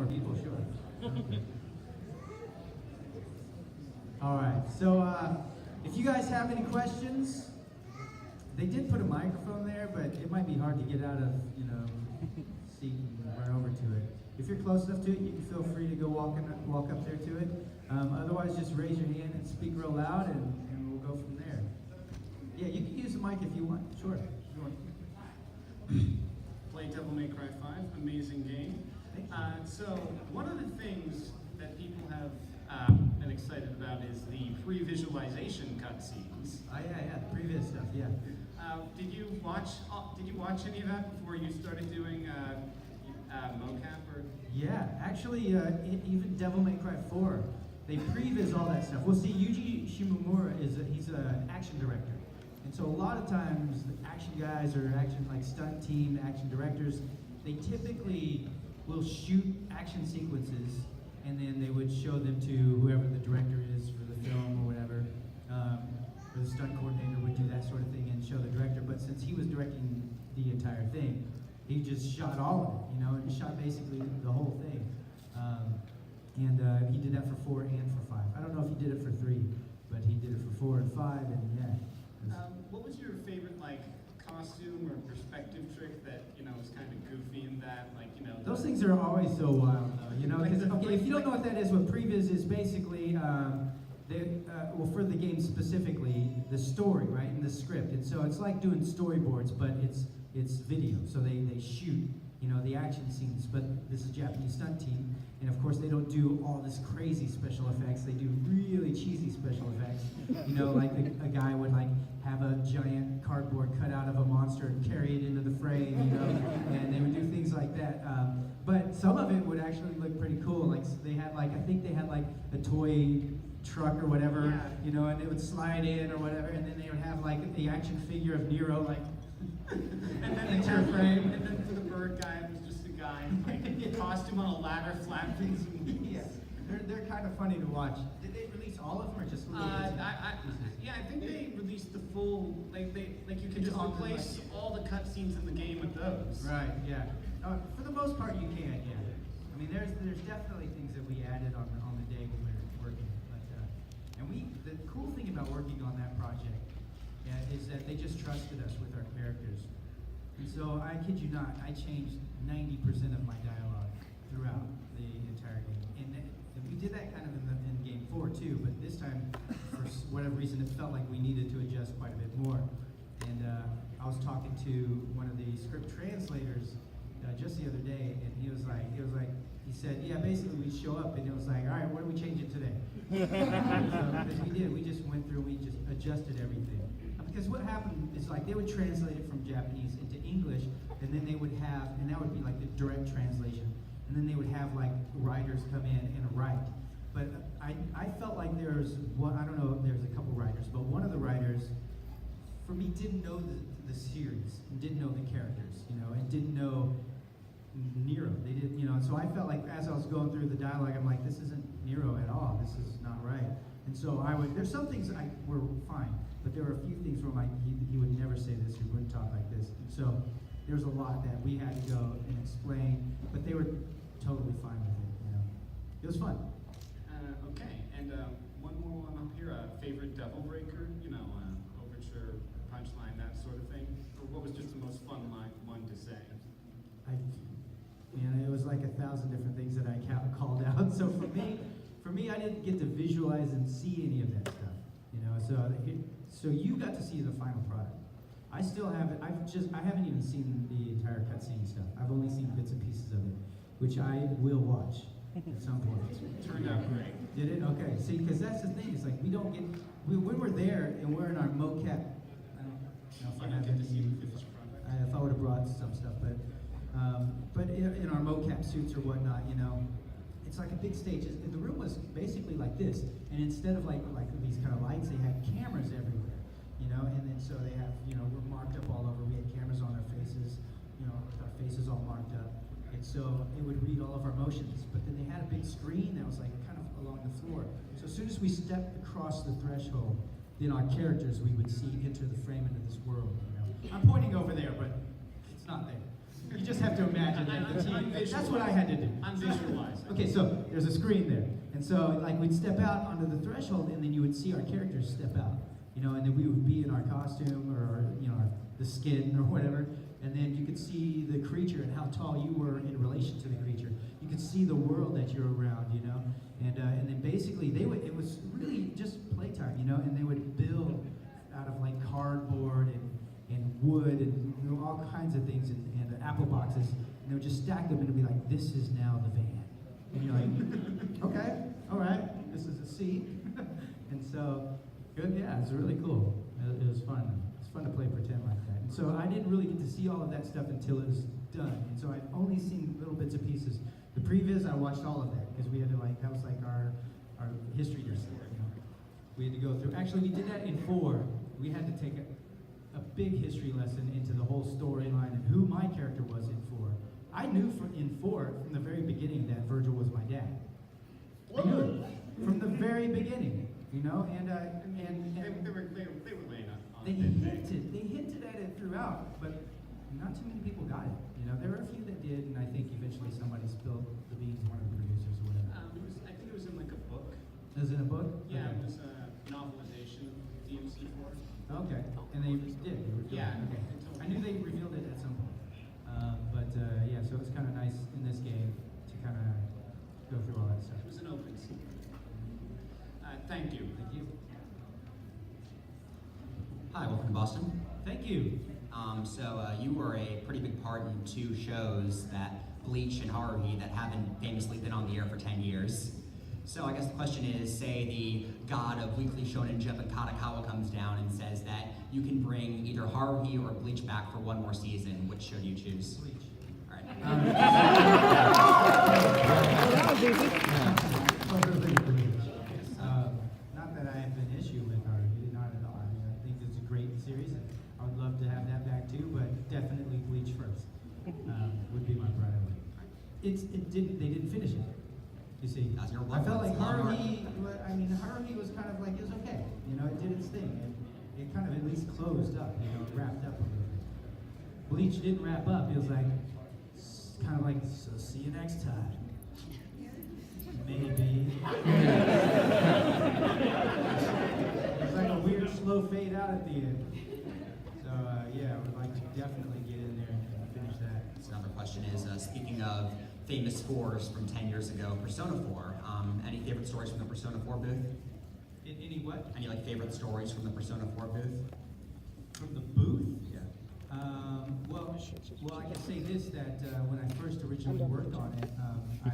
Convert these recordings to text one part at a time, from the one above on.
more people, sure. All right, so if you guys have any questions, they did put a microphone there, but it might be hard to get out of, seat and run over to it. If you're close enough to it, you can feel free to go walk up there to it. Otherwise, just raise your hand and speak real loud, and we'll go from there. Yeah, you can use the mic if you want. Sure. Play Devil May Cry 5, amazing game. So one of the things that people have been excited about is the pre-visualization cutscenes. Oh yeah, the previous stuff, yeah. Did you watch any of that before you started doing mocap or? Yeah, actually, even Devil May Cry 4, they previs all that stuff. Well, see, Yuji Shimomura he's an action director, and so a lot of times the action guys or action like stunt team, action directors, they typically will shoot action sequences, and then they would show them to whoever the director is for the film or whatever. Or the stunt coordinator would do that sort of thing and show the director. But since he was directing the entire thing, he just shot all of it, and he shot basically the whole thing. And he did that for 4 and for 5. I don't know if he did it for 3, but he did it for 4 and 5, and yeah. What was your favorite costume or perspective trick that was kind of goofy in that, Those things are always so wild, though. Because if you don't know what that is, what previs is basically. Well, for the game specifically, the story, right, and the script. And so it's like doing storyboards, but it's video. So they shoot, the action scenes. But this is a Japanese stunt team, and of course they don't do all this crazy special effects. They do really cheesy special effects. Like a guy would have a giant cardboard cut out of a monster and carry it into the frame, and they would do things like that. But some of it would actually look pretty cool. Like they had I think they had a toy truck or whatever, and it would slide in or whatever, and then they would have the action figure of Nero and then into a frame, and then for the bird guy, it was just a guy in costume on a ladder, flapping some wings. Yeah, they're kind of funny to watch. Did they release all of them or just little pieces? I think they released the full. You can just replace all the cutscenes in the game with those. Right. Yeah. For the most part, you can. Yeah. I mean, there's definitely things that we added on the day when we were working. The cool thing about working on that project is that they just trusted us with our characters. And so, I kid you not, I changed 90% of my dialogue throughout the entire game. And we did that kind of in game 4 too, but this time, for whatever reason, it felt like we needed to adjust quite a bit more. And I was talking to one of the script translators just the other day, and he said, yeah, basically we show up, and it was like, all right, what are we changing today? Because we did, we just went through, we just adjusted everything. Because what happened is they would translate it from Japanese into English, and then they would have, and that would be the direct translation, and then they would have writers come in and write. But I felt like there's one, I don't know if there's a couple writers, but one of the writers, for me, didn't know the series, and didn't know the characters, and didn't know Nero. They did, and so I felt like as I was going through the dialogue, I'm like, this isn't Nero at all. This is not right. And so there's some things were fine, but there were a few things where he would never say this, he wouldn't talk like this. And so there's a lot that we had to go and explain, but they were totally fine with it. It was fun. Okay, and one more one up here. Favorite Devil Breaker, overture, punchline, that sort of thing. Or what was just the most fun one to say? It was 1,000 different things that I called out. So for me, I didn't get to visualize and see any of that stuff. So you got to see the final product. I still haven't. I haven't even seen the entire cutscene stuff. I've only seen bits and pieces of it, which I will watch at some point. Turned out great. Did it? Okay. See, because that's the thing. It's we don't get when we're there and we're in our mocap. I don't know if I have to see the finished product. If I would have brought some stuff, but in our mocap suits or whatnot, it's like a big stage. The room was basically like this, and instead of like these kind of lights, they had cameras everywhere, and then so they have, we're marked up all over. We had cameras on our faces, with our faces all marked up, and so it would read all of our motions. But then they had a big screen that was kind of along the floor. So as soon as we stepped across the threshold, then our characters we would see enter the frame into this world. I'm pointing over there, but it's not there. You just have to imagine that the team. That's what I had to do. I'm visualizing. Okay, so there's a screen there. And so like we'd step out onto the threshold and then you would see our characters step out. You know, and then we would be in our costume or our, you know, the skin or whatever. And then you could see the creature and how tall you were in relation to the creature. You could see the world that you're around, you know. And then basically it was really just playtime, you know, and they would build out of like cardboard and wood and, you know, all kinds of things and apple boxes. And they would just stack them and it'd be like, this is now the van. And you're like, okay, all right, this is a seat. And so, good, yeah, it's really cool. It was fun. It's fun to play pretend like that. And so I didn't really get to see all of that stuff until it was done. And so I've only seen little bits and pieces. The previs, I watched all of that because we had to that was like our history lesson. You know? We had to go through, actually we did that in 4. We had to take a big history lesson into the whole storyline and who my character was in 4. I knew in 4, from the very beginning, that Virgil was my dad. I knew it from the very beginning, you know, and they were laying on they hinted at it throughout, but not too many people got it. You know, there were a few that did, and I think eventually somebody spilled the beans, one of the producers or whatever. I think it was in like a book. Was it a book? Yeah, Okay. it was a novelization of DMC4. Okay, and they did. They were Yeah. Okay. I knew they revealed it at some point. Yeah, so it's kind of nice in this game to kind of go through all that stuff. It was an open secret. Thank you. Thank you. Hi, welcome to Boston. Thank you. You were a pretty big part in 2 shows, that Bleach and Harvey, that haven't famously been on the air for 10 years. So I guess the question is, say the god of Weekly Shonen Jump and Katakawa comes down and says that you can bring either Harvey or Bleach back for 1 more season. Which show do you choose? Bleach. All right. Not that I have an issue with Harvey, not at all. I mean, I think it's a great series. I would love to have that back too, but definitely Bleach first would be my priority. They didn't finish it. You see, That's your I felt one. like Harvey. I mean, Harvey was kind of like it was okay. You know, it did its thing. It kind of at least closed up. You know, wrapped up a little bit. Bleach didn't wrap up. It was like kind of like, so see you next time. Maybe. It's like a weird slow fade out at the end. So yeah, I would like to definitely get in there and finish that. So another question is, speaking of famous 4s from 10 years ago, Persona 4, any favorite stories from the Persona 4 booth? Any what? Any favorite stories from the Persona 4 booth? From the booth? Yeah. Well, I can say this, that when I first originally worked on it, I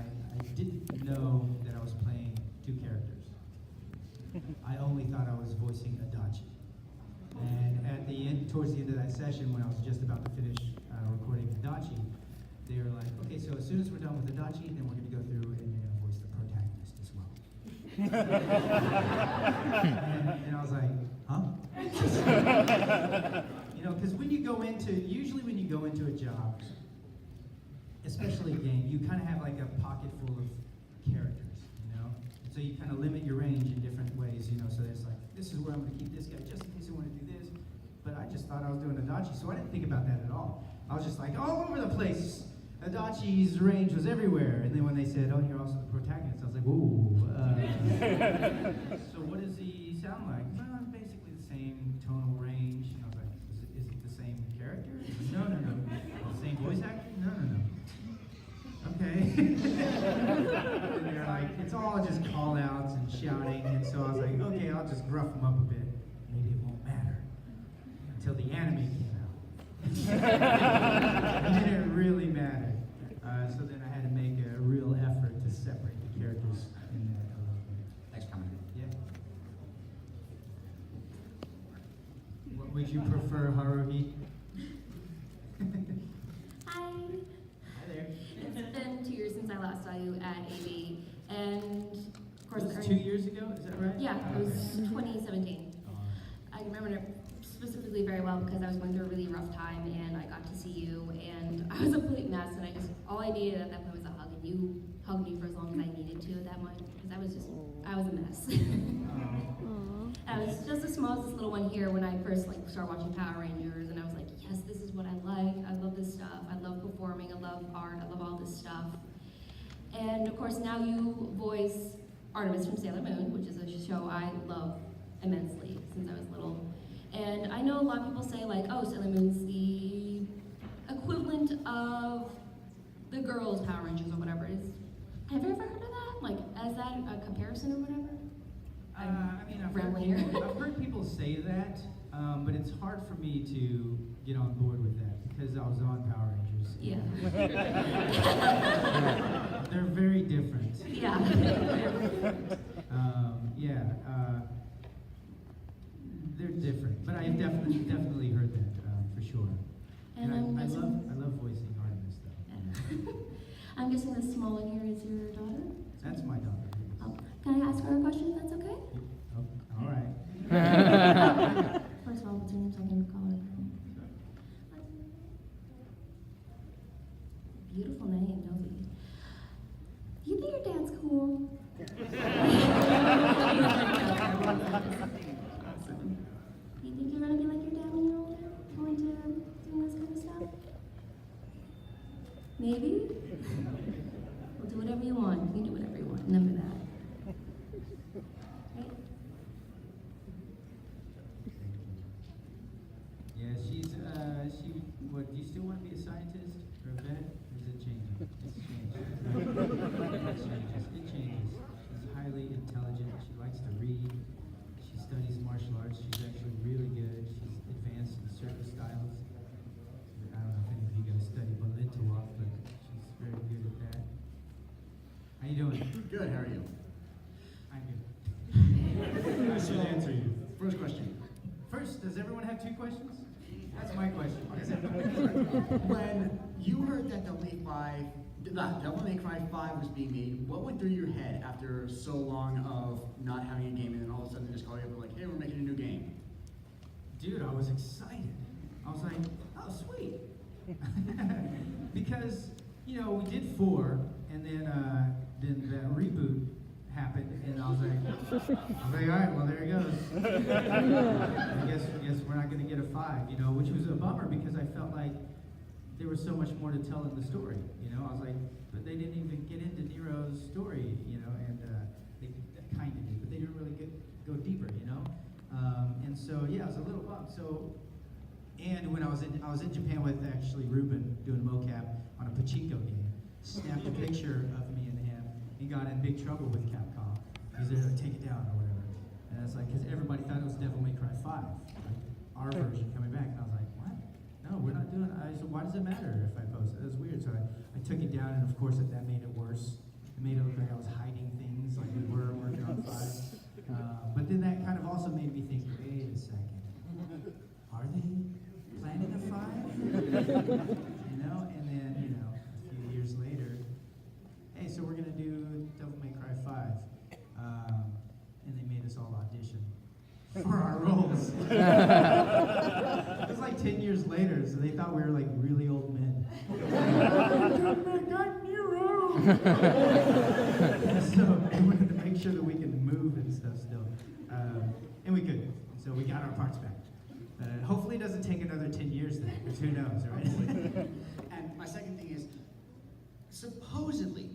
didn't know that I was playing 2 characters. I only thought I was voicing Adachi. And at the end, towards the end of that session, when I was just about to finish recording Adachi, they were like, okay, so as soon as we're done with Adachi, then we're going to go through and you're going to voice the protagonist as well. and I was like, huh? You know, because usually when you go into a job, especially a game, you kind of have like a pocket full of characters, you know? And so you kind of limit your range in different ways, you know, so it's like, this is where I'm going to keep this guy just in case I want to do this. But I just thought I was doing Adachi, so I didn't think about that at all. I was just like, all over the place. Adachi's range was everywhere. And then when they said, oh, you're also the protagonist, I was like, ooh. So what does he sound like? Well, basically the same tonal range. And I was like, is it the same character? No. The same voice actor? No. Okay. And they're like, it's all just call outs and shouting. And so I was like, okay, I'll just gruff them up a bit. Maybe it won't matter. Until the anime came out. And then it really mattered. So then I had to make a real effort to separate the characters in that a little bit. Thanks for coming. Yeah. What would you prefer, Haruhi? Hi. Hi there. It's been 2 years since I last saw you at AB, and of course, It was 2 years ago, is that right? Yeah, it was Okay. 2017. I remember it specifically very well because I was going through a really rough time, and I got to see you, and I was a complete mess, and all I needed at that point was a hug, and you hugged me for as long as I needed to at that point, because I was a mess. I was just the smallest little one here when I first started watching Power Rangers, and I was like, yes, this is what I like. I love this stuff. I love performing. I love art. I love all this stuff. And of course, now you voice Artemis from Sailor Moon, which is a show I love immensely since I was little. And I know a lot of people say like, oh, Sailor Moon's the equivalent of the girls' Power Rangers or whatever it is. Have you ever heard of that? Like, as that a comparison or whatever? I mean, I've Rambling heard people say that, but it's hard for me to get on board with that because I was on Power Rangers. Yeah. They're very different. Yeah. They're different, but I've definitely heard that for sure. And I I'm guessing, love voicing Artemis though. I'm guessing the small one here is your daughter? That's my daughter. Oh, can I ask her a question if that's okay? Oh, all right. First of all, what's her name so I can call her? Beautiful name, Novi. Do you think your dad's cool? Awesome. Do you think you're gonna be like your dad when you're older? Going to doing this kind of stuff? Maybe? We'll do whatever you want. You can do whatever you want. Remember that. Right? Yeah, what, do you still want to be a scientist or a vet? Or is it changing? It's changed. It changes. She's highly intelligent. She likes to read. She studies martial arts. She's actually really good. She's advanced in certain styles. I don't know if any of you guys study ballet, but she's very good at that. How you doing? Good, how are you? I'm good. I should answer you. First question. First, does everyone have 2 questions? That's my question. When you heard that Devil May Cry 5 was being made, what went through your head after so long of not having a game and then all of a sudden they just call you up and like, hey, we're making a new game? Dude, I was excited. I was like, oh, sweet. Because, we did 4, and then that reboot happened, and I was like, all right, well, there it goes. I guess we're not going to get a 5, which was a bummer because I felt like there was so much more to tell in the story, I was like, but they didn't even get into Nero's story, and they kind of did, but they didn't really go deeper, and so, yeah, I was a little bummed. So, and when I was in Japan with actually Reuben doing mocap on a pachinko game, snapped a picture of me and him. He got in big trouble with Capcom. He's there to take it down or whatever. And it's like, because everybody thought it was Devil May Cry 5, like our version coming back. And I was like, what? No, we're not doing it. I said, why does it matter if I post it? It was weird. So I took it down, and of course that made it worse. It made it look like I was hiding things, like we were working on 5. But then that kind of also made me think, wait a second. Are they planning a 5? And then, a few years later, hey, so we're going to do Devil May Cry 5. And they made us all audition for our roles. It was like 10 years later, so they thought we were like really old men. Got Nero! So they wanted to make sure that we could move and stuff still. And we could. So we got our parts back. Hopefully it doesn't take another 10 years then, because who knows, right? And my second thing is, supposedly,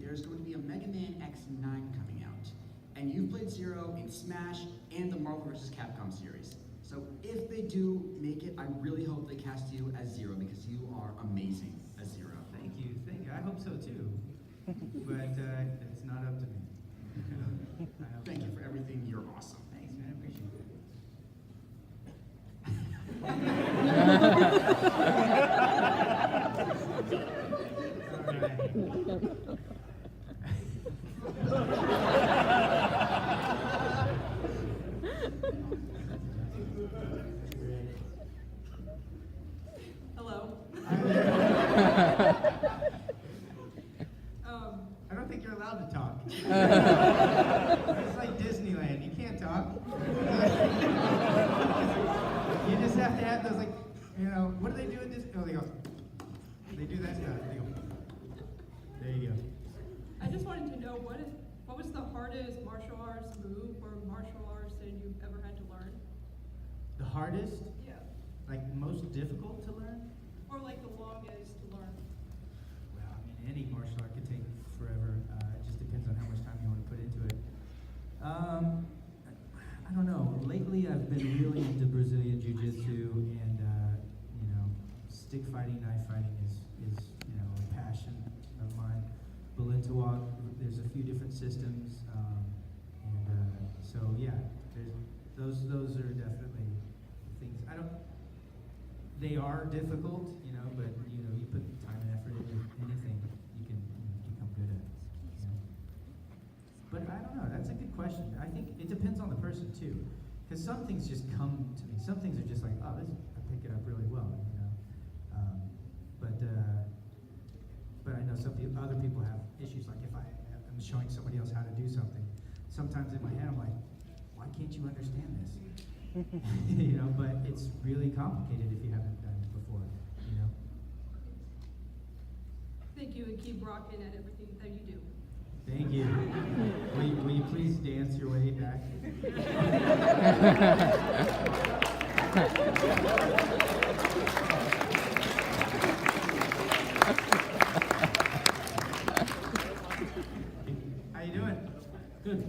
there's going to be a Mega Man X9 coming out. And you've played Zero in Smash and the Marvel vs. Capcom series. So if they do make it, I really hope they cast you as Zero because you are amazing as Zero. Thank you. I hope so too. But it's not up to me. Thank you for everything. You're awesome. Thanks, man. I appreciate it. Hello. I don't think you're allowed to talk. It's like Disneyland. You can't talk. You just have to have those, like, what do they do at Disney? Oh, they go. They do that stuff. They go. There you go. I just wanted to know what was the hardest martial arts move or martial arts that you've ever had to learn? The hardest, Yeah. like most difficult to learn? Or like the longest to learn? Well, any martial art could take forever. It just depends on how much time you want to put into it. I don't know. Lately, I've been really into Brazilian Jiu-Jitsu, and stick fighting, knife fighting is a passion of mine. Balintawak, there's a few different systems, so yeah, those are definitely things. They are difficult, but you put time and effort into anything, you can become good at it. But I don't know, that's a good question. I think it depends on the person too, because some things just come to me. Some things are just like, I pick it up really well, But I know other people have issues. Like if I'm showing somebody else how to do something, sometimes in my head I'm like, why can't you understand this? But it's really complicated if you haven't done it before. Thank you, and keep rocking at everything that you do. Thank you. Will you please dance your way back? How you doing? Good.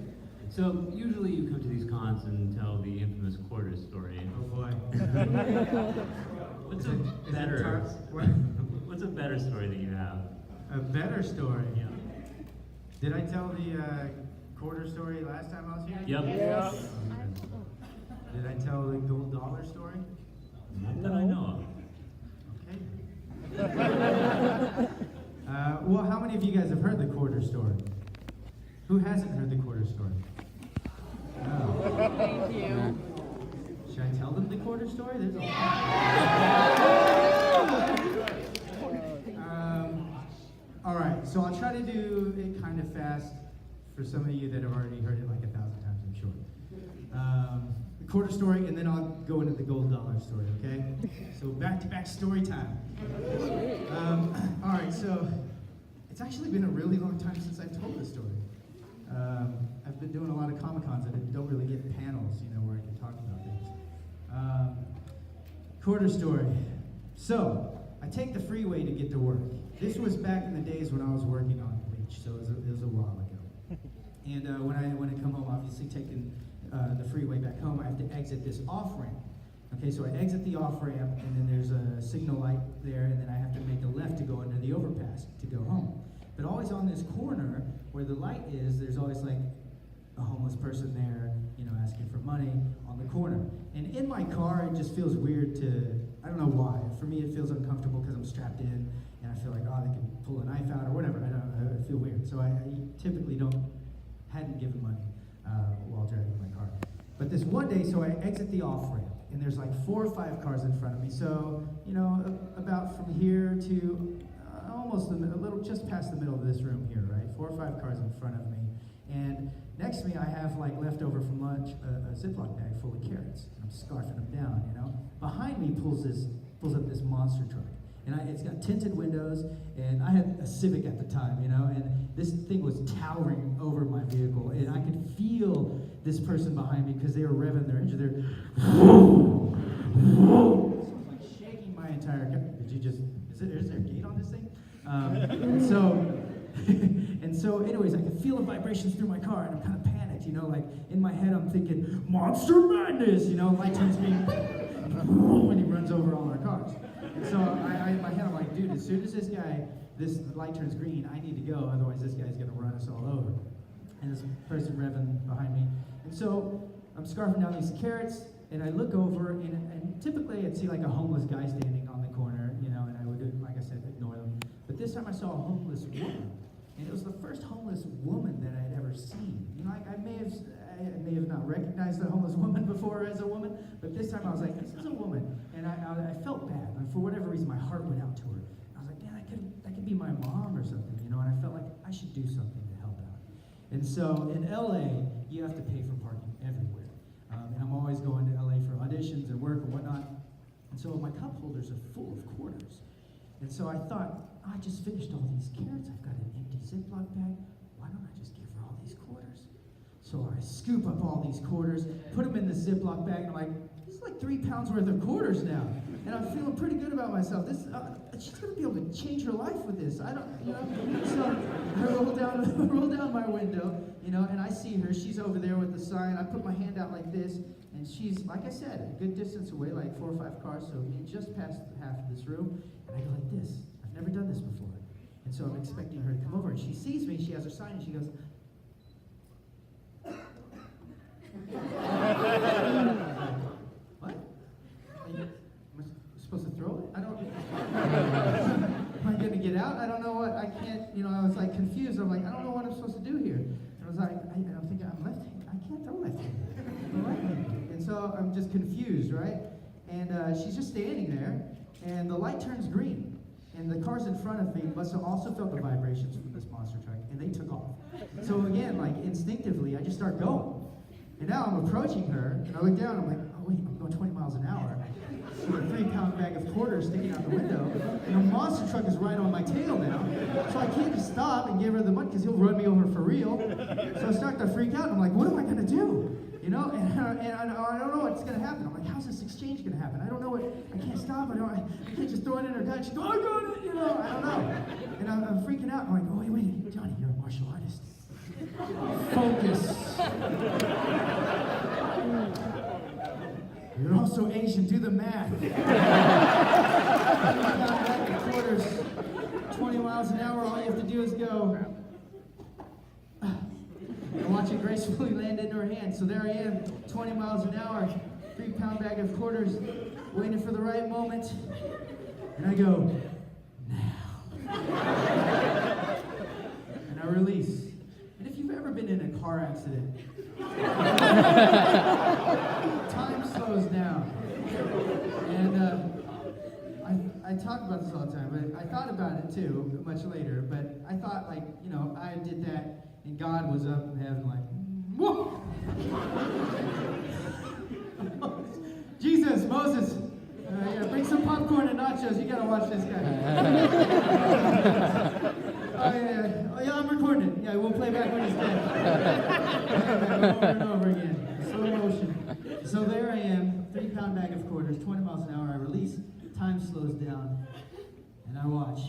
So usually you come to these cons and tell the infamous quarter story. Oh boy. What's Is a it better? tough? What? What's a better story that you have? A better story. Yeah. Did I tell the quarter story last time I was here? Yep. Yeah. Did I tell the gold dollar story? Not that I know Okay. Well, how many of you guys have heard the quarter story? Who hasn't heard the quarter story? No. Thank you. Should I tell them the quarter story? There's a lot. All right, so I'll try to do it kind of fast for some of you that have already heard it like 1,000 times, I'm sure. The quarter story, and then I'll go into the gold dollar story, okay? So back-to-back story time. All right, so it's actually been a really long time since I've told this story. I've been doing a lot of Comic-Cons and don't really get panels, where I can talk about things. Quarter story. So, I take the freeway to get to work. This was back in the days when I was working on Bleach, so it was a while ago. And when I come home, obviously taking the freeway back home, I have to exit this off-ramp. Okay, so I exit the off-ramp, and then there's a signal light there, and then I have to make a left to go under the overpass to go home. But always on this corner where the light is, there's always like a homeless person there, asking for money on the corner. And in my car, it just feels weird I don't know why. For me, it feels uncomfortable because I'm strapped in, and I feel like, they can pull a knife out or whatever. I feel weird. So I typically hadn't given money while driving my car. But this one day, so I exit the off-ramp, and there's like 4 or 5 cars in front of me. So, about from here to almost a little, just past the middle of this room here, right? 4 or 5 cars in front of me. And next to me, I have like leftover from lunch, a Ziploc bag full of carrots. And I'm scarfing them down, Behind me pulls up this monster truck. And it's got tinted windows, and I had a Civic at the time, and this thing was towering over my vehicle. And I could feel this person behind me because they were revving their engine. They're like shaking my entire car. Is there a gate on this thing? And so anyways, I could feel the vibrations through my car, and I'm kind of panicked, like in my head I'm thinking, Monster Madness, light turns green, when he runs over all our cars. And so in my head I'm like, dude, as soon as this light turns green, I need to go, otherwise this guy's gonna run us all over. And this person revving behind me. And so I'm scarfing down these carrots, and I look over, and typically I'd see like a homeless guy standing on the corner, and I would, like I said, ignore them. But this time I saw a homeless woman, and it was the first homeless woman that I had ever seen. I may have not recognized the homeless woman before as a woman, but this time I was like, this is a woman, and I felt bad. And for whatever reason, my heart went out to her. I was like, man, that could be my mom or something, and I felt like I should do something to help out. And so in LA, you have to pay for parking everywhere. And I'm always going to LA for auditions and work and whatnot. And so my cup holders are full of quarters. And so I thought, I just finished all these carrots. I've got an empty Ziploc bag. Why don't I just give her all these quarters? So I scoop up all these quarters, put them in the Ziploc bag, and I'm like, this is like 3 pounds worth of quarters now. and I'm feeling pretty good about myself. This, she's gonna be able to change her life with this. I don't, you know. So I roll down my window, you know, and I see her. She's over there with the sign. I put my hand out like this, and she's, like I said, a good distance away, like 4 or 5 cars. So we just passed half of this room, and I go like this. I've never done this before, and so I'm expecting her to come over, and she sees me. She has her sign, and she goes. What? Am I supposed to throw it? I don't. Am I gonna get out? I don't know what. I can't. You know, I was like confused. I'm like, I don't know what I'm supposed to do here. And I was like, I'm thinking, I'm left-handed. I can't throw left-handed. I'm right-handed. And so I'm just confused, right? And she's just standing there, and the light turns green. And the cars in front of me must have also felt the vibrations from this monster truck, and they took off. So again, like instinctively, I just start going. And now I'm approaching her, and I look down, and I'm like, oh wait, I'm going 20 miles an hour. With a 3-pound bag of quarters sticking out the window, and the monster truck is right on my tail now. So I can't just stop and give her the money, because he'll run me over for real. So I start to freak out, and I'm like, what am I gonna do? You know, and I don't know what's gonna happen. I'm like, how's this exchange gonna happen? I don't know what, I can't stop, I can't just throw it in her gut. She's going, I got it, you know, I don't know. And I'm freaking out, I'm like, oh wait, Johnny, you're a martial artist. Focus. You're also Asian, do the math. Quarters, 20 miles an hour, all you have to do is go. And watch it gracefully land into her hand. So there I am, 20 miles an hour, 3-pound bag of quarters, waiting for the right moment. And I go, now. And I release. And if you've ever been in a car accident, time slows down. And I talk about this all the time, but I thought about it too, much later, but I thought, like, you know, I did that, and God was up in heaven like, whoa! Jesus, Moses, yeah, bring some popcorn and nachos, you gotta watch this guy. Oh yeah, I'm recording it. Yeah, we'll play back when he's dead. Over and over again, slow motion. So there I am, 3-pound bag of quarters, 20 miles an hour, I release, time slows down, and I watch.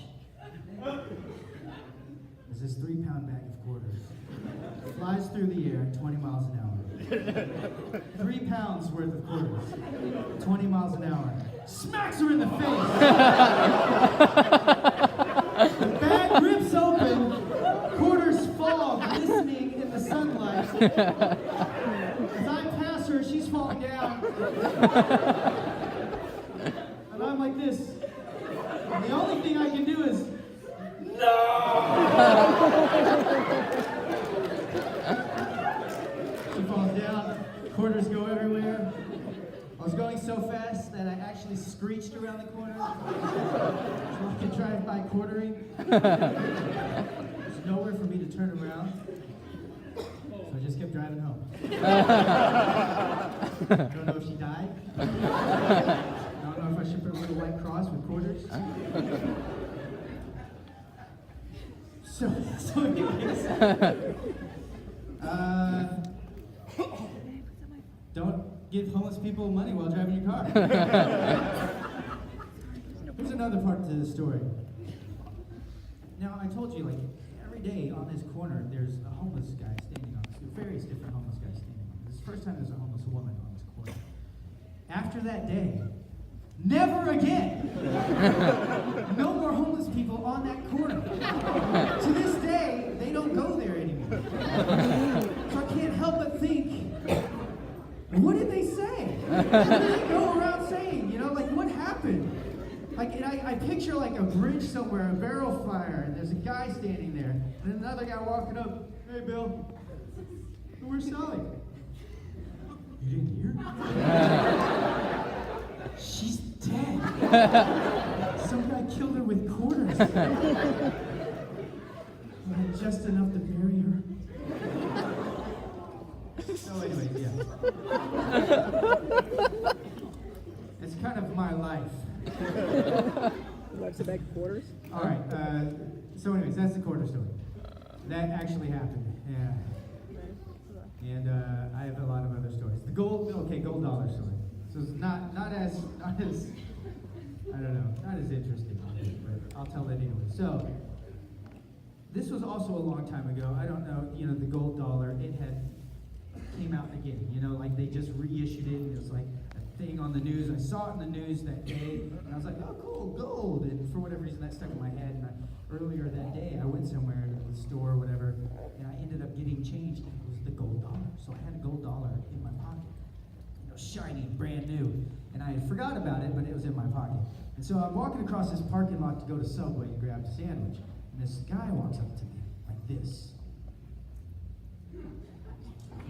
As this 3-pound bag of quarters flies through the air, 20 miles an hour. 3 pounds worth of quarters, 20 miles an hour. Smacks her in the face! The bag rips open, quarters fall, glistening in the sunlight. As I pass her, she's falling down. And I'm like this. And the only thing I can do is, no! She falls down, quarters go everywhere. I was going so fast that I actually screeched around the corner. So I could drive-by quartering. There's nowhere for me to turn around. So I just kept driving home. I don't know if she died. I don't know if I should put a little white cross with quarters. So anyways, don't give homeless people money while driving your car. Here's another part to the story. Now, I told you, like, every day on this corner, there's a homeless guy standing on this, various different homeless guys standing on this. This is the first time there's a homeless woman on this corner. After that day, never again! No more homeless people on that corner. To this day, they don't go there anymore. So I can't help but think, what did they say? What did they go around saying? You know, like, what happened? Like, and I picture like a bridge somewhere, a barrel fire, and there's a guy standing there, and another guy walking up, hey Bill, where's Sally? You didn't hear? She's dead. Some guy killed her with quarters. I had just enough to bury her. So anyways, yeah. It's kind of my life. What's the bag of quarters? All right. So anyways, that's the quarter story. That actually happened. Yeah. And I have a lot of other stories. The gold dollar story. So it's not as I don't know, not as interesting, but I'll tell it anyway. So, this was also a long time ago. I don't know, the gold dollar, it had came out again, like they just reissued it, and it was like a thing on the news. I saw it in the news that day, and I was like, oh, cool, gold. And for whatever reason, that stuck in my head. And earlier that day, I went somewhere to the store or whatever, and I ended up getting changed, and it was the gold dollar. So I had a gold dollar in my pocket, shiny, brand new. And I had forgot about it, but it was in my pocket. And so I'm walking across this parking lot to go to Subway and grab a sandwich. And this guy walks up to me like this.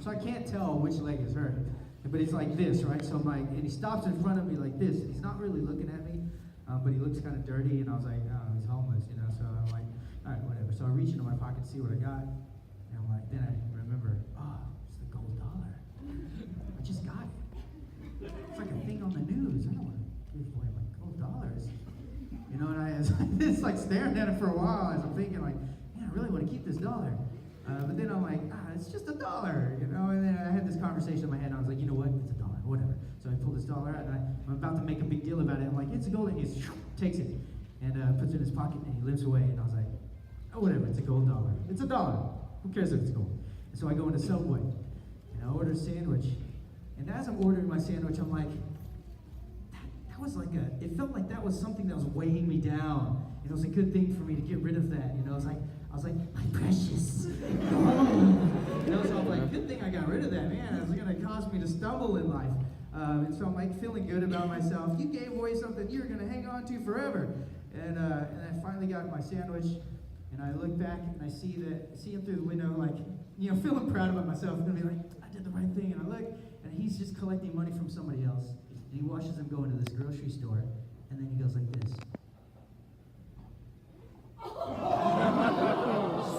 So I can't tell which leg is hurt, but he's like this, right? So I'm like, and he stops in front of me like this. He's not really looking at me, but he looks kind of dirty. And I was like, oh, he's homeless, So I'm like, all right, whatever. So I reach into my pocket to see what I got. And I'm like, then I remember, it's the gold dollar. I just got it. It's like a thing on the news. I don't want to give away my gold dollars. And I was just like staring at it for a while as I'm thinking like, man, I really want to keep this dollar. But then I'm like, it's just a dollar, And then I had this conversation in my head, and I was like, you know what? It's a dollar, whatever. So I pull this dollar out, and I'm about to make a big deal about it. I'm like, it's a gold, and he takes it and puts it in his pocket, and he limps away. And I was like, oh, whatever. It's a gold dollar. It's a dollar. Who cares if it's gold? And so I go into Subway, and I order a sandwich. And as I'm ordering my sandwich, I'm like, that was like it felt like that was something that was weighing me down. It was a good thing for me to get rid of that. I was like, my precious. So I'm like, good thing I got rid of that, man. It was going to cause me to stumble in life. And so I'm like feeling good about myself. You gave away something you're going to hang on to forever. And I finally got my sandwich. And I look back and I see him through the window, like, feeling proud about myself. I'm going to be like, I did the right thing. And I look, and he's just collecting money from somebody else. And he watches him go into this grocery store. And then he goes like this.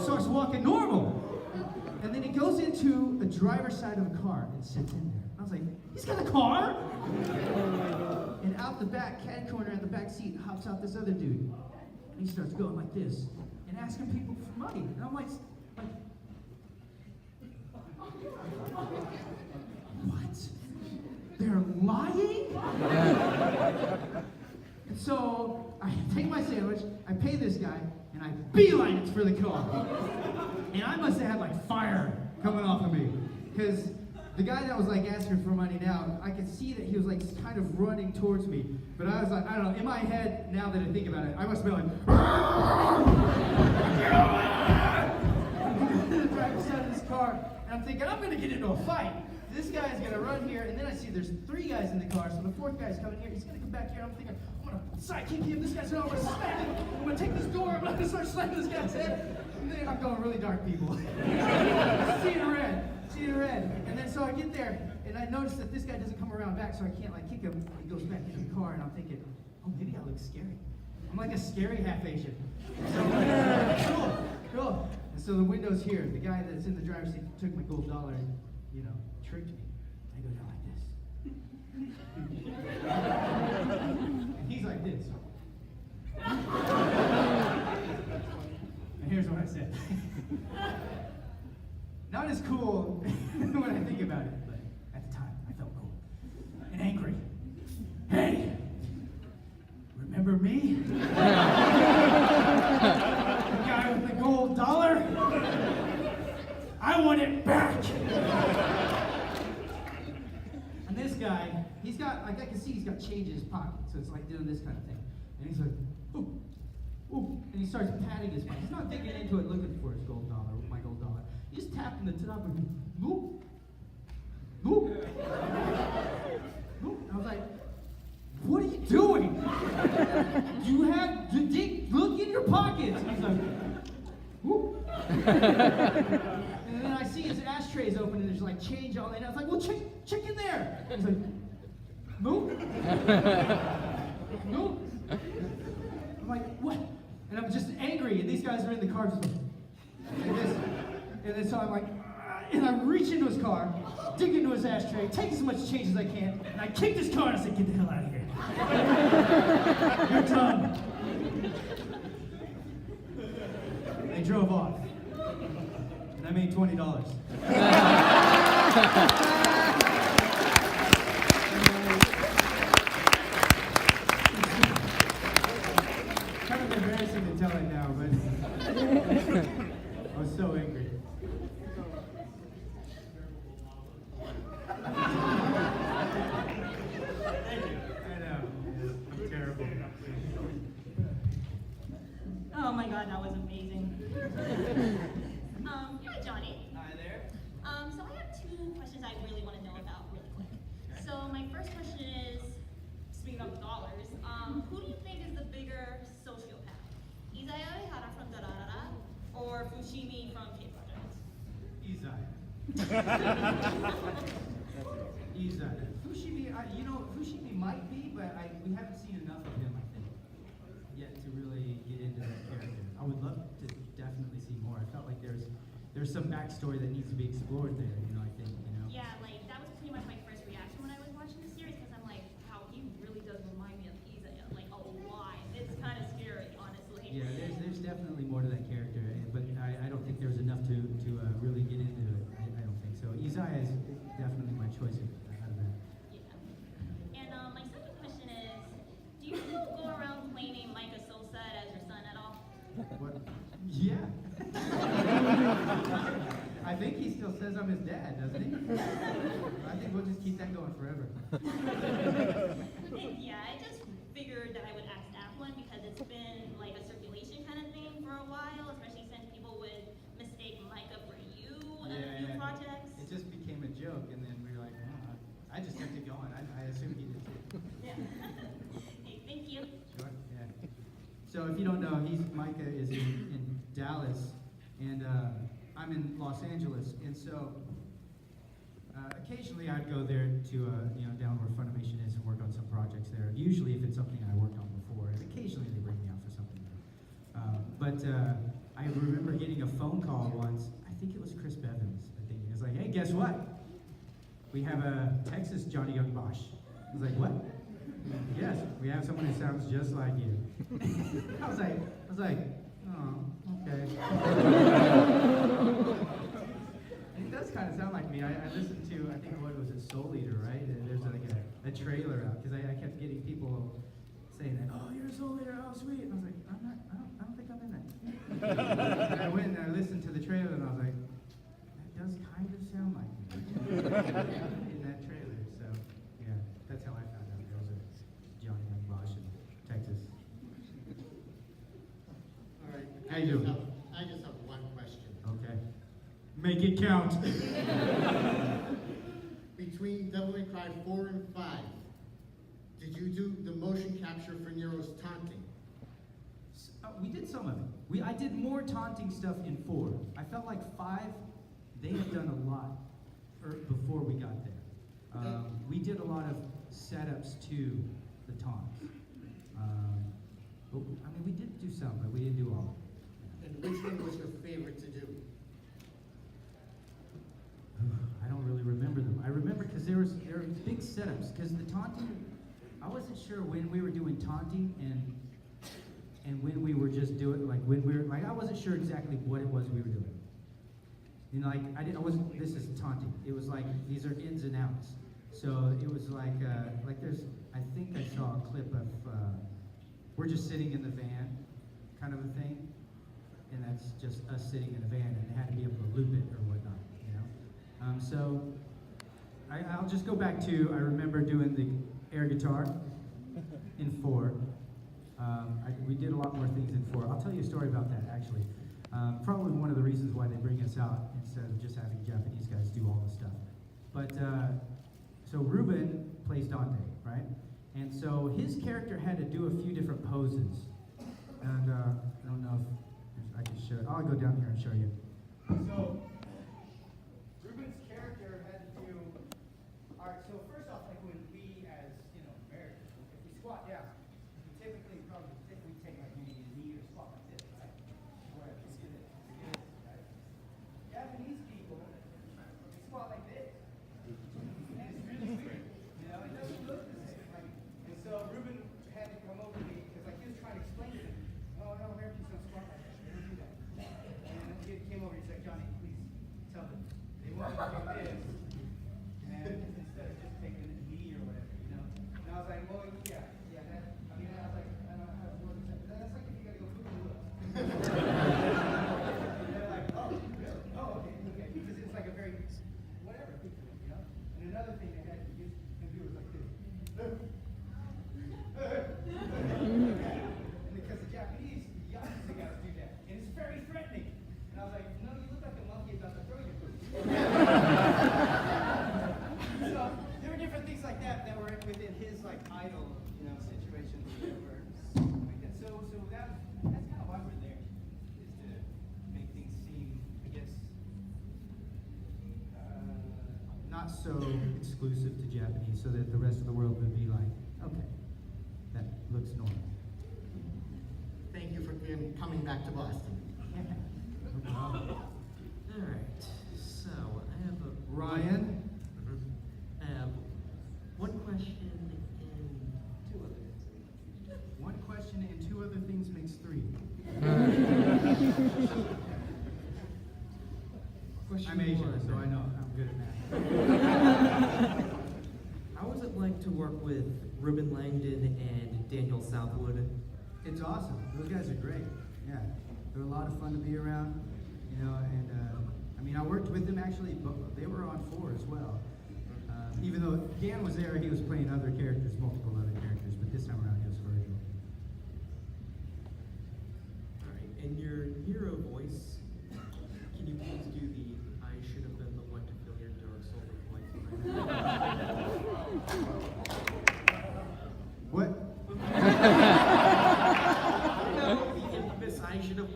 Starts walking normal. And then he goes into the driver's side of a car and sits in there. I was like, he's got a car? And out the back, cat corner in the back seat, hops out this other dude. And he starts going like this and asking people for money. And I'm like what? They're lying? And so I take my sandwich, I pay this guy, and I beeline it for the car. And I must have had like fire coming off of me. Because the guy that was like asking for money now, I could see that he was like kind of running towards me. But I was like, I don't know, in my head, now that I think about it, I must be like, the driver's side of this car, and I'm thinking, I'm gonna get into a fight. This guy's gonna run here, and then I see there's 3 guys in the car, so the 4th guy's coming here, he's gonna come back here, I'm thinking, I'm gonna sidekick him, this guy's gonna, I'm gonna smack him, I'm gonna take this door, I'm gonna start slamming this guy's head. And then I'm going really dark, people. Seeing red. And then so I get there, and I notice that this guy doesn't come around back, so I can't like kick him. He goes back into the car, and I'm thinking, oh, maybe I look scary. I'm like a scary half Asian. So, cool. And so the window's here. The guy that's in the driver's seat took my gold dollar and, tricked me. I go down like this. And he's like this. And here's what I said. Not as cool when I think about it, but at the time, I felt cool. And angry. Hey! Remember me? The guy with the gold dollar? I want it back! And this guy, he's got, like I can see he's got change in his pocket, so it's like doing this kind of thing. And he's like, ooh, ooh, and he starts patting his pocket. He's not digging into it looking for his gold dollar, my gold dollar. He just tapped in the top and boop, boop, boop. And I was like, what are you doing? You have to look in your pockets. And he's like, whoop. And then I see his ashtrays open and there's like change all in. And I was like, well, check in there. And he's like, nope. Nope. I'm like, what? And I'm just angry. And these guys are in the car just like this. And then so I'm like, and I reach into his car, dig into his ashtray, take as much change as I can, and I kicked his car and I said, get the hell out of here. You're done. They drove off. And I made $20. was so angry. I know. I'm terrible. Oh my god, that was amazing. Hi Johnny. Hi there. So I have two questions I really want to know about really quick. Okay. So my first question is, speaking of dollars, who do you think is the bigger sociopath? Isaiah Ihara from Dararara or Fushimi from K-Project? Izai. Izai. Fushimi, Fushimi might be, but we haven't seen enough of him, I think, yet to really get into that character. I would love to definitely see more. I felt like there's some backstory that needs to be explored there, I think. Yeah, like that was pretty much my first reaction when I was watching the series because I'm like, how he really does remind me of Isaiah, like a lot. It's kind of scary, honestly. Yeah, there's definitely more to that character, but I don't think there's enough to really get into it. I don't think so. Isaiah is definitely my choice out of that. Yeah. And my second question is, do you still go around claiming Micah Solsad as your son at all? What? Yeah. I think he still says I'm his dad, doesn't he? I think we'll just keep that going forever. Yeah, I just figured that I would ask that one because it's been like a circulation kind of thing for a while, especially since people would mistake Micah for you in a few projects. It just became a joke, and then we were like, oh, I just kept it going. I assumed he did too. Yeah. Hey, thank you. Sure, yeah. So if you don't know, Micah is in Dallas, and I'm in Los Angeles, and so occasionally I'd go there to down where Funimation is and work on some projects there. Usually if it's something I worked on before, and occasionally they bring me out for something new. But I remember getting a phone call once. I think it was Chris Bevins. I think he was like, "Hey, guess what? We have a Texas Johnny Yong Bosh." I was like, "What?" "Yes, we have someone who sounds just like you." I was like, "Oh, okay." It does kind of sound like me. I listened to, I think, what was it, Soul Eater, right? And there's like a trailer out, because I kept getting people saying that, "Oh, you're a Soul Eater, oh, sweet." And I was like, I don't think I'm in that. And I went and I listened to the trailer, and I was like, that does kind of sound like me in that trailer. So, yeah, that's how I found out there was a Johnny Yong Bosh in Texas. All right. How you doing? I just have one question. Okay. Make it count. Between Devil May Cry 4 and 5, did you do the motion capture for Nero's taunting? We did some of it. I did more taunting stuff in 4. I felt like 5, they had done a lot before we got there. We did a lot of setups to the taunts. We did do some, but we didn't do all. And which one was your favorite to do? I don't really remember them. I remember because there were big setups. Because the taunting, I wasn't sure when we were doing taunting and when we were just doing I wasn't sure exactly what it was we were doing. I wasn't. This is taunting. It was like these are ins and outs. So it was like there's. I think I saw a clip of we're just sitting in the van, kind of a thing, and that's just us sitting in a van, and it had to be able to loop it or whatnot. So I'll just go back to, I remember doing the air guitar in 4. We did a lot more things in 4. I'll tell you a story about that, actually. Probably one of the reasons why they bring us out instead of just having Japanese guys do all the stuff. But, so Reuben plays Dante, right? And so his character had to do a few different poses. And I don't know if I can show it. I'll go down here and show you. So, Reuben's character had to do, all right, so first off, like when we as, Americans, if we squat down, we typically we take like maybe a knee or squat like this, right? Where we do this, right? Japanese people, they squat like this. And it's really weird, it doesn't look the same. And so Reuben had to come over to me, because he was trying to explain to me, oh no, Americans don't squat like that, they don't do that. And he came over, he's like, "Johnny, please, not so exclusive to Japanese, so that the rest of the world would be like, okay, that looks normal. Thank you for coming back to Boston. All right. So I have a Ryan? I have one question and two others. One question and two other things makes three. Question I'm Asian, one. so I know I'm good at math. How was it like to work with Reuben Langdon and Daniel Southwood? It's awesome. Those guys are great. Yeah, they're a lot of fun to be around. You know, and I mean, I worked with them actually, but they were on 4 as well. Even though Dan was there, he was playing other characters, multiple other characters, but this time around he was Virgil. All right. And your Nero voice, can you please do the "I should have been the one to fill your dark soul with light"? What? No, the infamous "I should have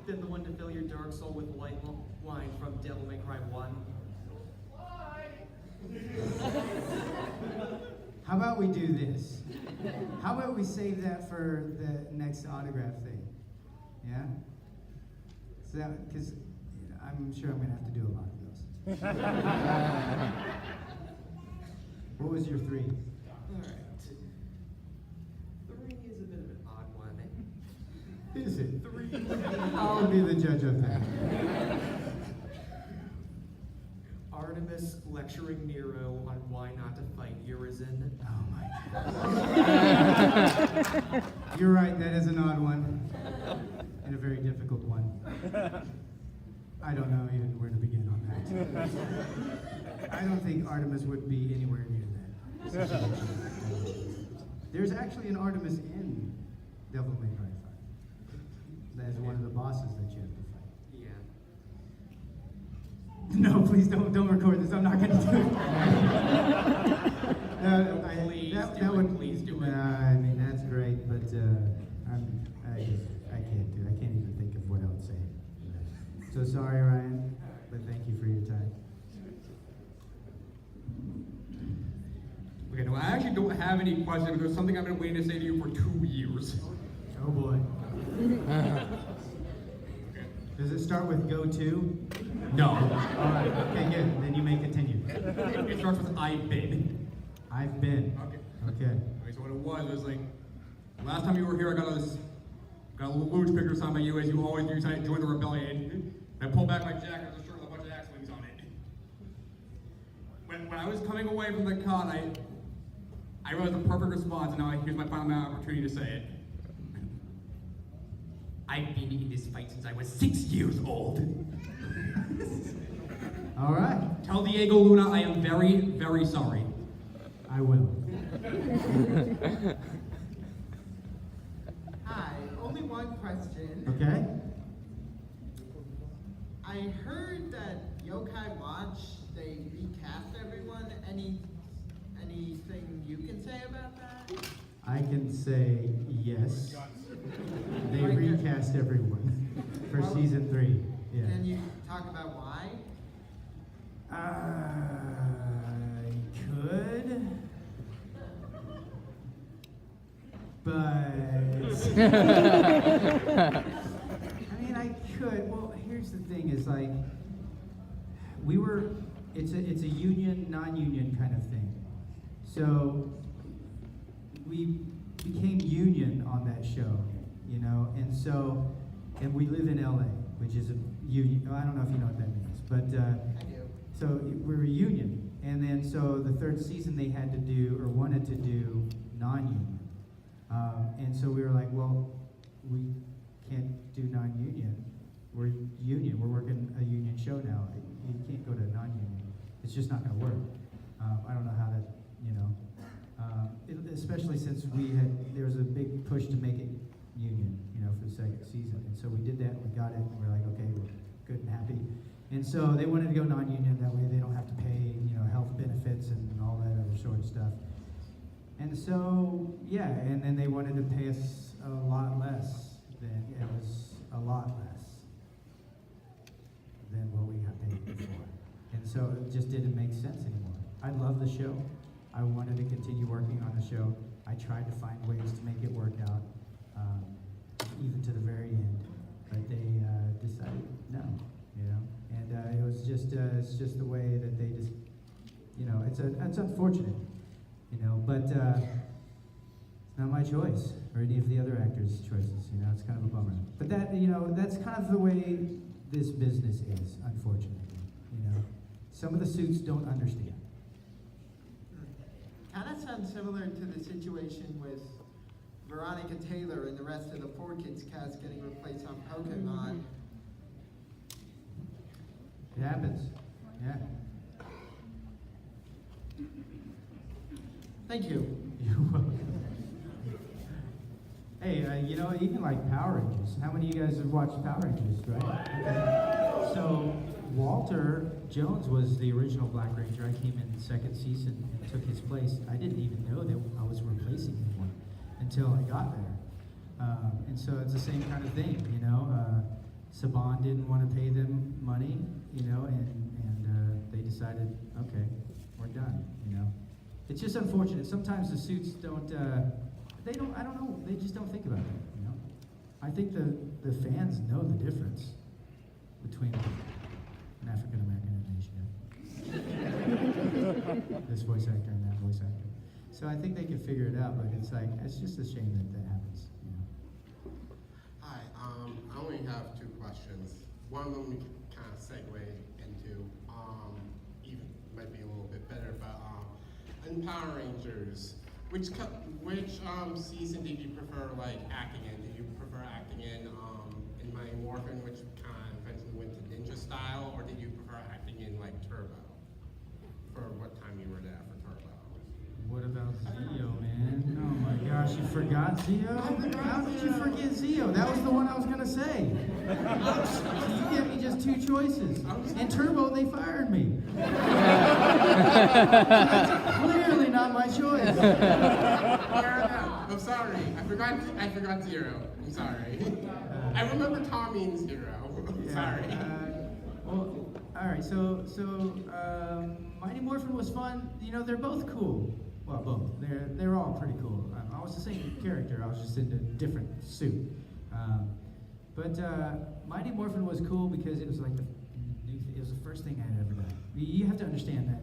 been the one to fill your dark soul with light" line from Devil May Cry 1. How about we do this? How about we save that for the next autograph thing? Yeah? So that, because I'm sure I'm going to have to do a lot of those. What was your 3? All right. 3 is a bit of an odd one. Is it? 3. I'll be the judge of that. Artemis lecturing Nero on why not to fight Urizen. Oh my God. You're right, that is an odd one. And a very difficult one. I don't know even where to begin on that. I don't think Artemis would be anywhere near that situation. There's actually an Artemis in Devil May Cry 5. That is one of the bosses that you have to fight. Yeah. No, please don't record this. I'm not going to do it. Please do it. Nah, I mean that's great, but I can't do it. I can't even think of what I would say. So sorry, Ryan, but thank you for your time. Okay, no, I actually don't have any questions, but there's something I've been waiting to say to you for 2 years. Oh boy. Does it start with go to? No. All right. Okay, good. Then you may continue. It starts with I've been. I've been. Okay. Okay. Okay, so what it was like, last time you were here, I got a little luge picture signed by you, as you always do, so I joined the rebellion. I pulled back my jacket, there's a shirt with a bunch of axe wings on it. When I was coming away from the con, I realized the perfect response, and now here's my final opportunity to say it. I've been in this fight since I was 6 years old. All right. Tell Diego Luna I am very, very sorry. I will. Hi, only one question. Okay. I heard that Yokai Watch, they recast everyone. Anything you can say about that? I can say yes. They recast everyone for season 3. Yeah. Can you talk about why? I could, but I mean, I could. Well, here's the thing: is like it's a union, non-union kind of thing. So we became union on that show, you know, and we live in LA, which is a union. I don't know if you know what that means, but I do. so we're a union, and then so the 3rd season they had to do or wanted to do non-union, and so we were like, well, we can't do non-union. We're union. We're working a union show now. You can't go to non-union. It's just not going to work. I don't know how to, you know, especially since there was a big push to make it union, you know, for the 2nd season, and so we did that. We got it. And we're like, okay, we're good and happy. And so they wanted to go non-union, that way they don't have to pay, you know, health benefits and all that other sort of stuff. And so, yeah, and then they wanted to pay us a lot less than what we got paid before. And so it just didn't make sense anymore. I love the show. I wanted to continue working on the show. I tried to find ways to make it work out, even to the very end. But they decided no, you know. And it was just it's just the way that they just, you know, it's unfortunate, you know. But it's not my choice or any of the other actors' choices. You know, it's kind of a bummer. But that, you know, that's kind of the way this business is, unfortunately. You know, some of the suits don't understand. Kind of sounds similar to the situation with Veronica Taylor and the rest of the 4Kids cast getting replaced on Pokemon. It happens. Yeah. Thank you. You're welcome. Hey, you know, even like Power Rangers. How many of you guys have watched Power Rangers, right? Okay. So Walter Jones was the original Black Ranger. I came in the second season and took his place. I didn't even know that I was replacing him until I got there. And so it's the same kind of thing, you know. Saban didn't want to pay them money, you know, and they decided, okay, we're done, you know. It's just unfortunate. Sometimes the suits don't, I don't know, they just don't think about that, you know. I think the fans know the difference between an African American and Asian. This voice actor and that voice actor. So I think they can figure it out, but it's like, it's just a shame that that happens, you know. Hi, I only have two questions. One of them we can kind of segue into, even might be a little bit better, but in Power Rangers, which season did you prefer like acting in? Did you prefer acting in Mighty Morphin, which kind of eventually went to ninja style, or did you prefer acting in like Turbo? For what time you were there for Turbo? What about Zio, man? Oh my gosh, you forgot Zio? How did you forget Zio? That was the one I was gonna say. So you gave me just two choices. In Turbo, they fired me. That's clearly not my choice. I'm sorry. I forgot Zero. I'm sorry. I remember Tommy and Zero. Sorry. Well, all right. So Mighty Morphin was fun. You know, they're both cool. Well, both. They're all pretty cool. I was the same character. I was just in a different suit. But Mighty Morphin was cool because it was like it was the first thing I had ever done. You have to understand that.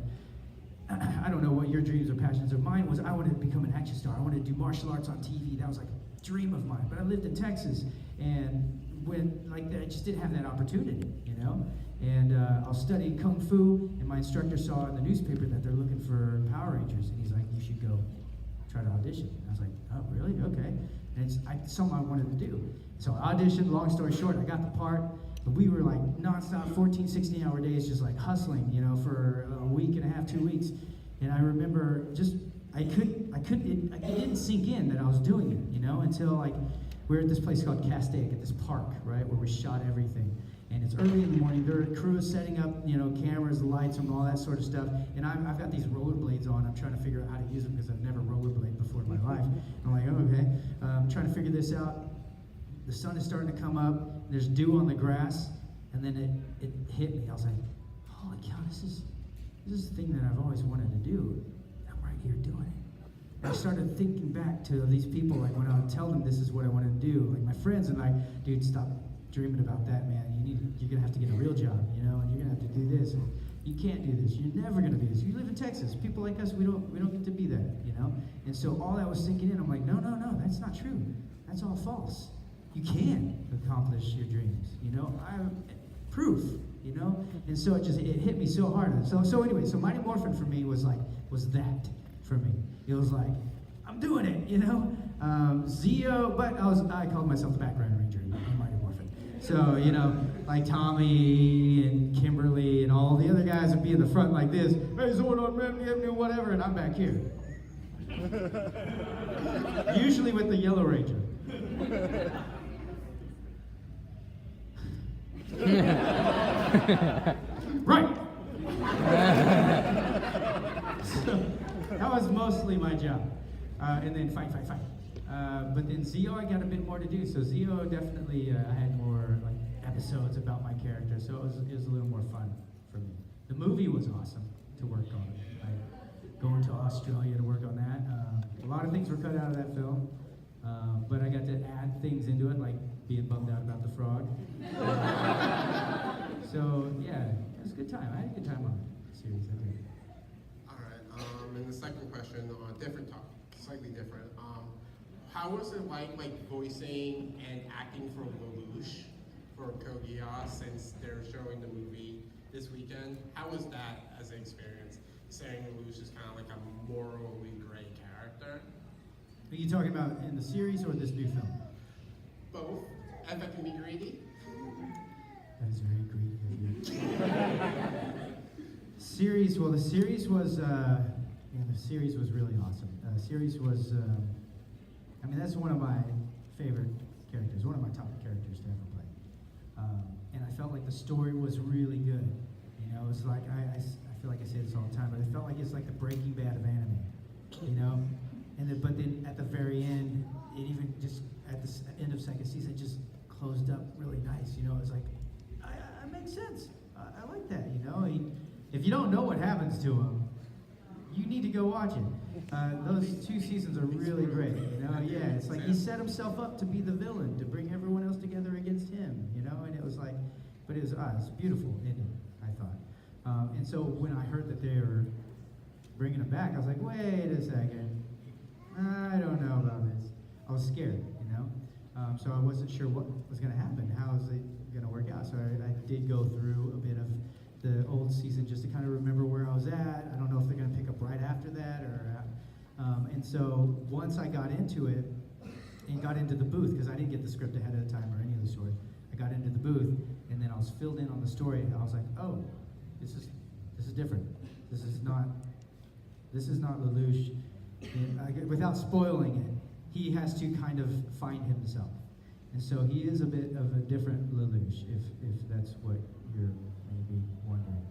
I don't know what your dreams or passions are. Mine was I wanted to become an action star. I wanted to do martial arts on TV. That was like a dream of mine. But I lived in Texas, and I just didn't have that opportunity, you know. And I was studying kung fu, and my instructor saw in the newspaper that they're looking for Power Rangers, and he's like, "You should go try to audition." And I was like, "Oh, really? Okay." And it's something I wanted to do. So I auditioned. Long story short, I got the part. But we were like nonstop 14, 16-hour days, just like hustling, you know, for a week and a half, 2 weeks. And I remember just, it didn't sink in that I was doing it, you know, until like, we were at this place called Castaic, at this park, right, where we shot everything. And it's early in the morning, there are crews setting up, you know, cameras, lights, and all that sort of stuff. And I've got these rollerblades on. I'm trying to figure out how to use them because I've never rollerbladed before in my life. I'm like, oh, okay, I'm trying to figure this out. The sun is starting to come up, there's dew on the grass, and then it hit me. I was like, holy cow, this is the thing that I've always wanted to do. I'm right here doing it. And I started thinking back to these people, like when I would tell them this is what I wanted to do, like my friends, and like, dude, stop dreaming about that, man. You're gonna have to get a real job, you know, and you're gonna have to do this, and you can't do this. You're never gonna be this. You live in Texas. People like us, we don't get to be that, you know. And so all that was sinking in. I'm like, no, that's not true. That's all false. You can accomplish your dreams, you know. Proof, you know. And so it hit me so hard. So anyway, so Mighty Morphin for me was that for me. It was like, I'm doing it, you know. Zio, but I called myself the background ranger in Mighty Morphin. So, you know, like Tommy and Kimberly and all the other guys would be in the front like this. Hey, Zordon, man, whatever, and I'm back here. Usually with the Yellow Ranger. Right. So that was mostly my job, and then fight. But then Zio, I got a bit more to do. So Zio definitely, I had more like episodes about my character, so it was a little more fun for me. The movie was awesome to work on. Going to Australia to work on that. A lot of things were cut out of that film, but I got to add things into it, like being bummed out about the frog. So yeah, it was a good time. I had a good time on the series. I did. All right. And the second question on a different topic, slightly different. How was it like voicing and acting for Lelouch for Code Geass since they're showing the movie this weekend? How was that as an experience? Saying Lelouch is kind of like a morally gray character. Are you talking about in the series or this new film? Both. If I can be greedy. That is very greedy of you. Series. Well, the series was. The series was really awesome. Series was. I mean, that's one of my favorite characters. One of my top characters to ever play. And I felt like the story was really good. You know, it's like I feel like I say this all the time, but I felt like it's like the Breaking Bad of anime. You know, but then at the very end, it even just at the end of second season, it just closed up really nice. You know, it's like, it makes sense. I like that. You know, if you don't know what happens to him, you need to go watch it. Those 2 seasons are really great. You know, yeah, it's like he set himself up to be the villain, to bring everyone else together against him. You know, and it was like, but it was it's beautiful ending, I thought. And so when I heard that they were bringing him back, I was like, wait a second, I don't know about this. I was scared, you know? So I wasn't sure what was going to happen. How is it going to work out? So I did go through a bit of the old season just to kind of remember where I was at. I don't know if they're going to pick up right after that or... and so once I got into it and got into the booth, because I didn't get the script ahead of time or any of the story, I got into the booth and then I was filled in on the story and I was like, oh, this is different. This is not Lelouch. And, without spoiling it, he has to kind of find himself. And so he is a bit of a different Lelouch, if that's what you're maybe wondering.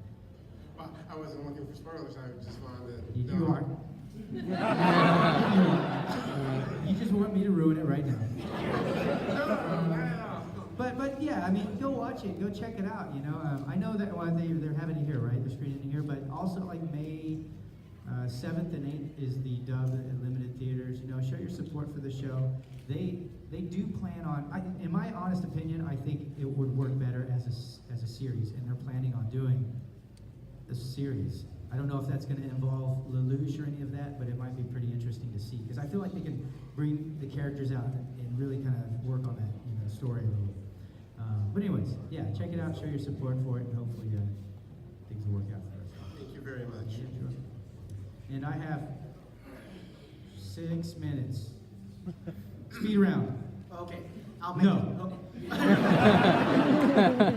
Well, I wasn't looking for spoilers, I just wanted to... You are. You just want me to ruin it right now. But yeah, I mean, go watch it, go check it out. You know, I know that they're having it here, right? They're screening it here, but also like May 7th and 8th is the dub at limited theaters. You know, show your support for the show. They do plan on. In my honest opinion, I think it would work better as a series, and they're planning on doing a series. I don't know if that's going to involve Lelouch or any of that, but it might be pretty interesting to see because I feel like they can bring the characters out and really kind of work on that story a little. But anyways, yeah, check it out, show your support for it, and hopefully things will work out for us. Thank you very much. And I have 6 minutes. Speed round. Okay, I'll make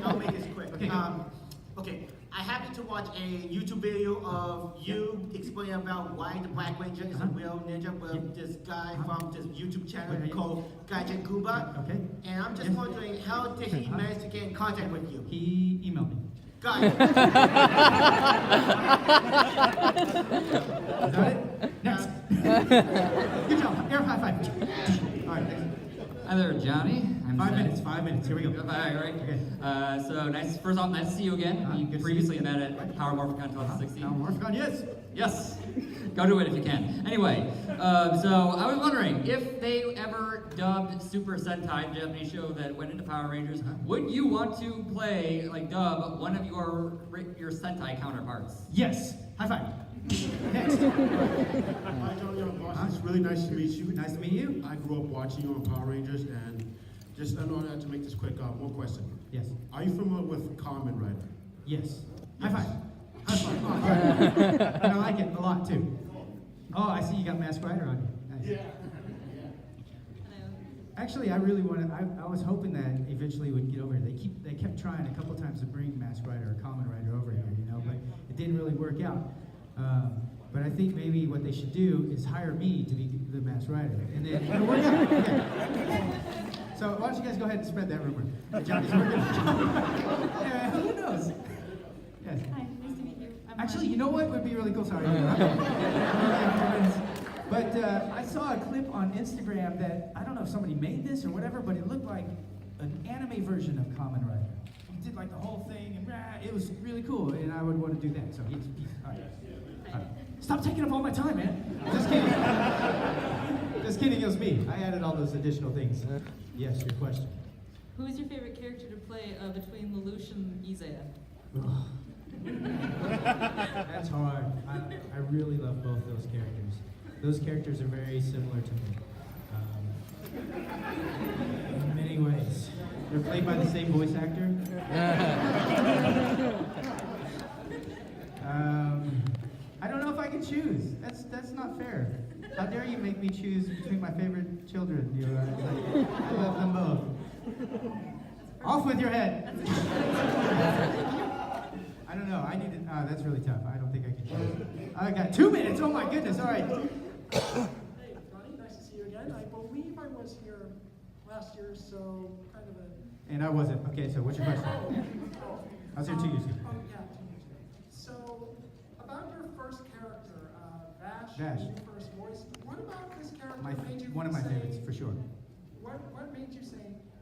I'll make this quick. Okay. Okay, I happened to watch a YouTube video of you explaining about why the Black Ranger is a real ninja with this guy from this YouTube channel called Gaijin Goomba. Okay. And I'm just wondering, how did he manage to get in contact with you? He emailed me. Got it. Is that it? Next. Good job. Air high five. All right, next. Hi there, Johnny. I'm 5 minutes. Here we go. All right. Okay. So first off, nice to see you again. We previously met at Power Morphicon 2016. Power Morphicon, yes. Yes. Go to it if you can. Anyway, so I was wondering if they ever dubbed Super Sentai, the Japanese show that went into Power Rangers, would you want to play, dub one of your Sentai counterparts? Yes. High five. Next. Hi, Johnny Yong Bosh. It's really nice to meet you. Nice to meet you. I grew up watching you on Power Rangers, and just I know I have to make this quick. One question. Yes. Are you familiar with Kamen Rider? Yes. High five. High five. Oh, and I like it a lot too. Oh, I see you got Mask Rider on you. Nice. Yeah. Actually, I really wanted. I was hoping that eventually we'd get over here. They kept trying a couple times to bring Mask Rider or Kamen Rider over here, but it didn't really work out. But I think maybe what they should do is hire me to be the Mask Rider, and then it'll work out. Okay. So why don't you guys go ahead and spread that rumor? Johnny's working. Yeah, who knows? Yes. Hi, nice to meet you. Actually, you know what would be really cool? Sorry. But I saw a clip on Instagram that, I don't know if somebody made this or whatever, but it looked like an anime version of Kamen Rider. He did the whole thing, and it was really cool, and I would want to do that. So he's all right. All right. Stop taking up all my time, man. Just kidding. Just kidding, it was me. I added all those additional things. Yes, your question. Who is your favorite character to play between Lelouch and Isaiah? That's hard. I really love both those characters. Those characters are very similar to me. In many ways. They're played by the same voice actor. I don't know if I can choose. That's not fair. How dare you make me choose between my favorite children? You know, it's like, I love them both. Off with your head. I don't know. I need to. That's really tough. I don't think I can choose. I got 2 minutes. Oh my goodness. All right. Hey, Johnny, nice to see you again. I believe I was here last year, so kind of a... And I wasn't. Okay, so what's your question? I was here 2 years ago. Oh, yeah, 2 years ago. So, about your first character, Vash, Vash. your first voice, what about this character made you One of my say, favorites, for sure. What made you say,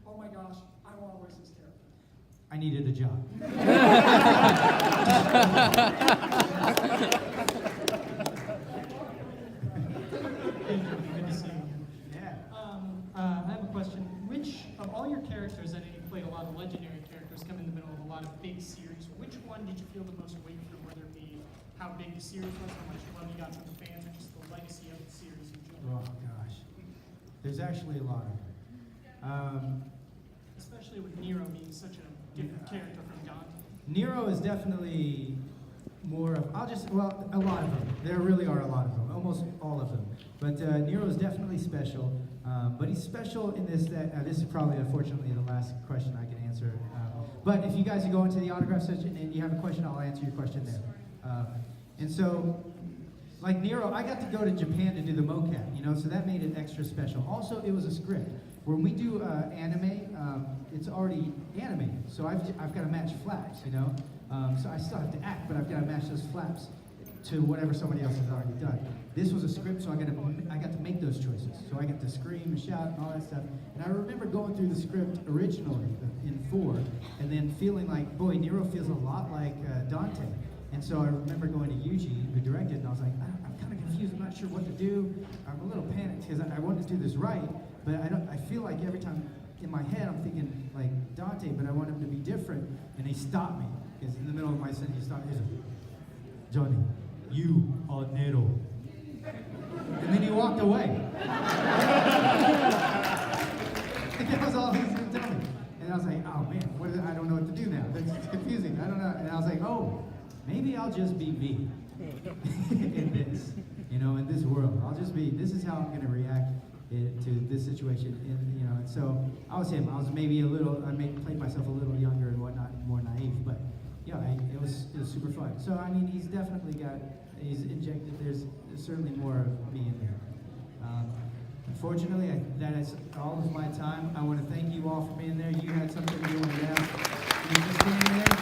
oh my gosh, I want to voice this character? I needed a job. Good to see you. Yeah. I have a question. Which of all your characters, I know you played a lot of legendary characters, come in the middle of a lot of big series. Which one did you feel the most weight from, whether it be how big the series was, how much love you got from the fans, or just the legacy of the series in general? Oh gosh, there's actually a lot of them. Especially with Nero being such a different character from Dante. Nero is definitely more of, a lot of them. There really are a lot of them, almost all of them. But Nero is definitely special. But he's special in this, that this is probably, unfortunately, the last question I can answer. But if you guys go into the autograph section and you have a question, I'll answer your question there. And so, like Nero, I got to go to Japan to do the mocap, you know, so that made it extra special. Also, it was a script. When we do anime, it's already animated, so I've got to match flaps, you know. So I still have to act, but I've got to match those flaps to whatever somebody else has already done. This was a script, so I got to make those choices. So I got to scream and shout and all that stuff. And I remember going through the script originally in 4, and then feeling like, boy, Nero feels a lot like Dante. And so I remember going to Yuji, who directed, and I was like, I'm kind of confused. I'm not sure what to do. I'm a little panicked because I wanted to do this right, but I feel like every time in my head I'm thinking like Dante, but I want him to be different. And he stopped me because in the middle of my sentence he stopped me. He said, Johnny, you are Nero. And then he walked away. And that was all he was going to tell me. And I was like, oh man, I don't know what to do now. That's confusing. I don't know. And I was like, oh, maybe I'll just be me in this, you know, in this world. I'll just be, this is how I'm going to react to this situation, you know. And so I was him. I was maybe played myself a little younger and whatnot, more naive, but yeah, it was super fun. So I mean, he's injected. There's certainly more of me in there. Unfortunately, that is all of my time. I want to thank you all for being there. You had something you wanted to ask. You're just standing there.